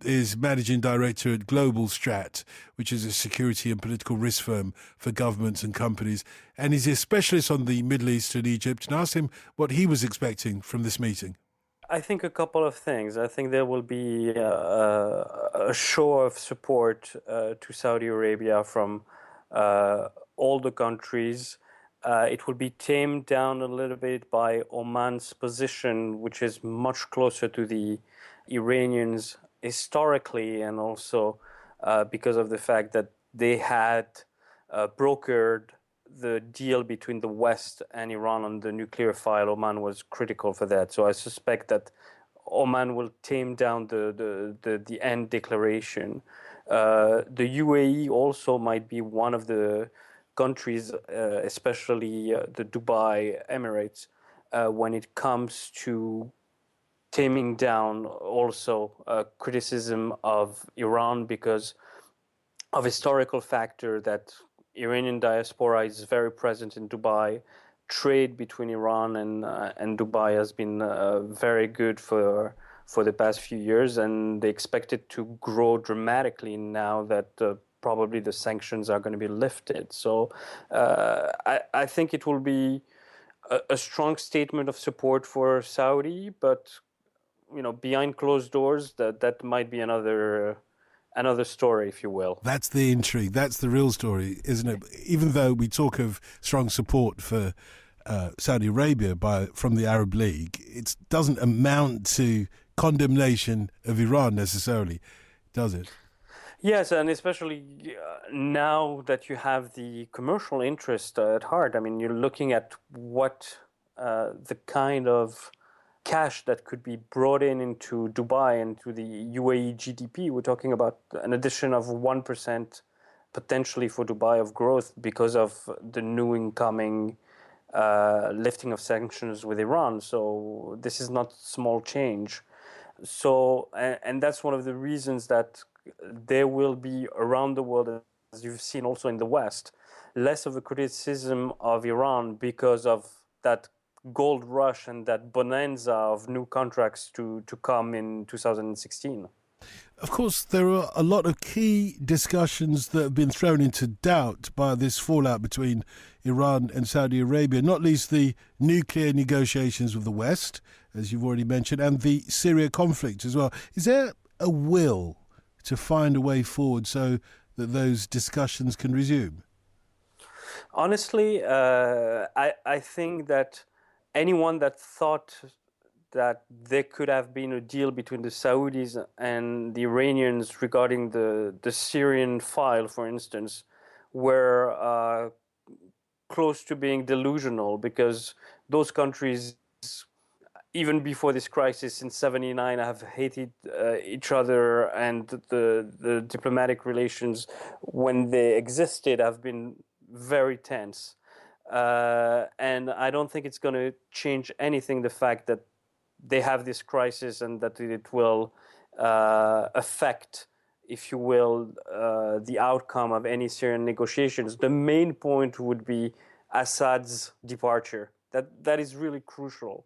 is managing director at Global Strat, which is a security and political risk firm for governments and companies. And he's a specialist on the Middle East and Egypt, and asked him what he was expecting from this meeting. I think a couple of things. I think there will be a show of support to Saudi Arabia from all the countries. It will be tamed down a little bit by Oman's position, which is much closer to the Iranians historically, and also because of the fact that they had brokered the deal between the West and Iran on the nuclear file. Oman was critical for that. So I suspect that Oman will tame down the end declaration. The UAE also might be one of the countries, especially the Dubai Emirates, when it comes to taming down also criticism of Iran because of historical factor that Iranian diaspora is very present in Dubai. Trade between Iran and Dubai has been very good for the past few years, and they expect it to grow dramatically now that probably the sanctions are going to be lifted. So I think it will be a strong statement of support for Saudi, but behind closed doors, that might be another story, if you will. That's the intrigue. That's the real story, isn't it? Even though we talk of strong support for Saudi Arabia from the Arab League, it doesn't amount to condemnation of Iran necessarily, does it? Yes, and especially now that you have the commercial interest at heart. I mean, you're looking at what the kind of cash that could be brought into Dubai and to the UAE GDP. We're talking about an addition of 1% potentially for Dubai of growth because of the new incoming lifting of sanctions with Iran. So this is not small change. So, and that's one of the reasons that there will be around the world, as you've seen also in the West, less of a criticism of Iran because of that gold rush and that bonanza of new contracts to come in 2016. Of course, there are a lot of key discussions that have been thrown into doubt by this fallout between Iran and Saudi Arabia, not least the nuclear negotiations with the West, as you've already mentioned, and the Syria conflict as well. Is there a will to find a way forward so that those discussions can resume? Honestly, I think that anyone that thought that there could have been a deal between the Saudis and the Iranians regarding the Syrian file, for instance, were close to being delusional, because those countries, even before this crisis in '79, have hated each other, and the diplomatic relations, when they existed, have been very tense. And I don't think it's going to change anything, the fact that they have this crisis and that it will affect, if you will, the outcome of any Syrian negotiations. The main point would be Assad's departure. That is really crucial.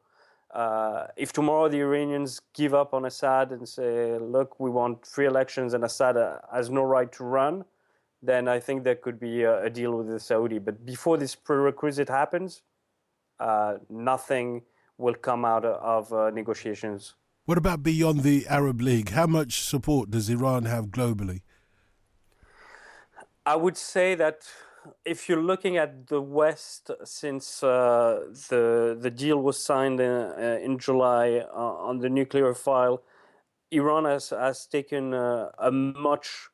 If tomorrow the Iranians give up on Assad and say, look, we want free elections and Assad has no right to run, then I think there could be a deal with the Saudi. But before this prerequisite happens, nothing will come out of negotiations. What about beyond the Arab League? How much support does Iran have globally? I would say that if you're looking at the West, since the deal was signed in July on the nuclear file, Iran has taken a much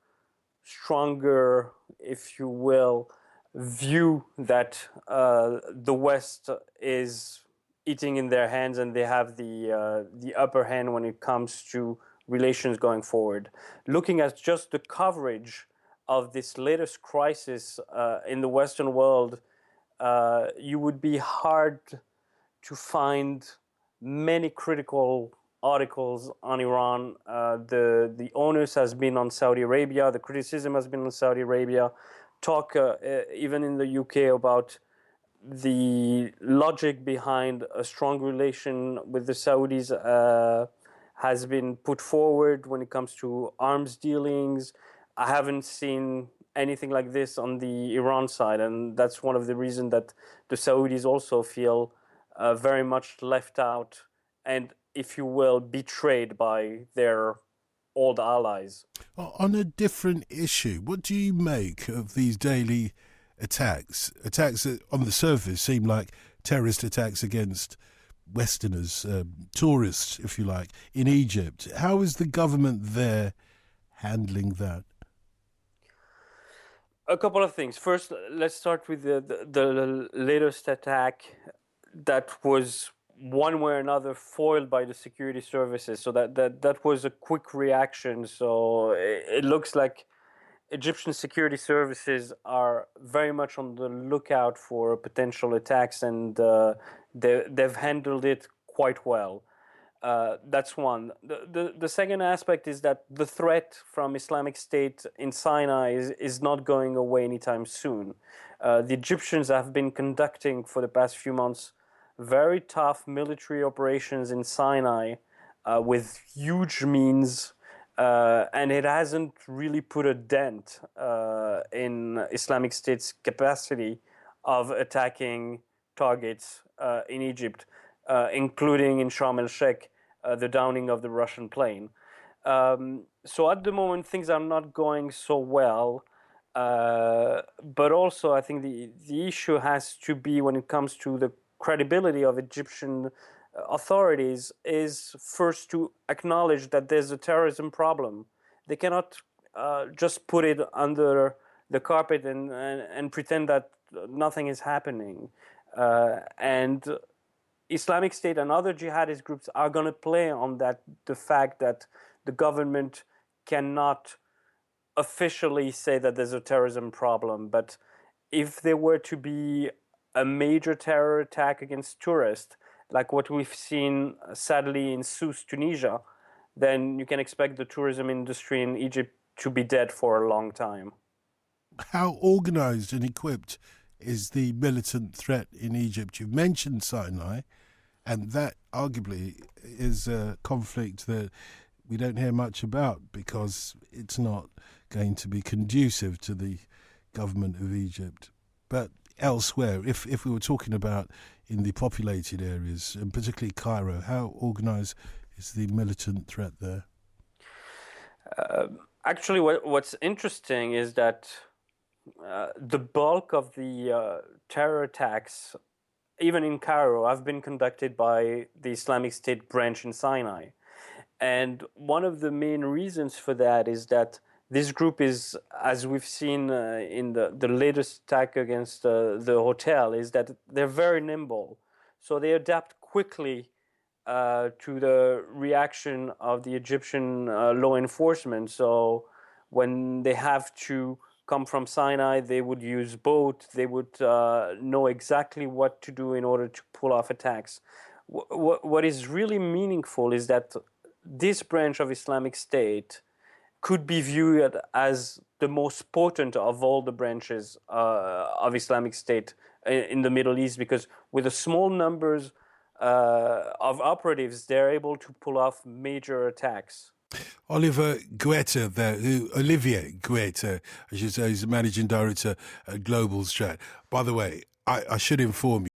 stronger, if you will, view that the West is eating in their hands and they have the upper hand when it comes to relations going forward. Looking at just the coverage of this latest crisis in the Western world, you would be hard to find many critical articles on Iran. The onus has been on Saudi Arabia. The criticism has been on Saudi Arabia. Talk even in the UK about the logic behind a strong relation with the Saudis has been put forward when it comes to arms dealings. I haven't seen anything like this on the Iran side, and that's one of the reasons that the Saudis also feel very much left out and, if you will, betrayed by their old allies. On a different issue, what do you make of these daily attacks? Attacks that on the surface seem like terrorist attacks against Westerners, tourists, if you like, in Egypt. How is the government there handling that? A couple of things. First, let's start with the latest attack that was one way or another foiled by the security services. So that was a quick reaction. So it looks like Egyptian security services are very much on the lookout for potential attacks, and they've handled it quite well. That's one. The second aspect is that the threat from Islamic State in Sinai is not going away anytime soon. The Egyptians have been conducting for the past few months very tough military operations in Sinai with huge means, and it hasn't really put a dent in Islamic State's capacity of attacking targets in Egypt, including in Sharm el-Sheikh, the downing of the Russian plane. So at the moment, things are not going so well. But also, I think the issue has to be, when it comes to the credibility of Egyptian authorities, is first to acknowledge that there's a terrorism problem. They cannot just put it under the carpet and pretend that nothing is happening. And Islamic State and other jihadist groups are going to play on that, the fact that the government cannot officially say that there's a terrorism problem. But if there were to be a major terror attack against tourists, like what we've seen sadly in Sousse, Tunisia, then you can expect the tourism industry in Egypt to be dead for a long time. How organized and equipped is the militant threat in Egypt? You've mentioned Sinai, and that arguably is a conflict that we don't hear much about because it's not going to be conducive to the government of Egypt. But elsewhere, if we were talking about in the populated areas, and particularly Cairo, how organized is the militant threat there? Actually, what's interesting is that the bulk of the terror attacks, even in Cairo, have been conducted by the Islamic State branch in Sinai. And one of the main reasons for that is that this group is, as we've seen in the latest attack against the hotel, is that they're very nimble. So they adapt quickly to the reaction of the Egyptian law enforcement. So when they have to come from Sinai, they would use boat. They would know exactly what to do in order to pull off attacks. What is really meaningful is that this branch of Islamic State could be viewed as the most potent of all the branches of Islamic State in the Middle East, because with the small numbers of operatives, they're able to pull off major attacks. Olivier Guetta there, Olivier Guetta, I should say, is the managing director at Global Strat. By the way, I should inform you.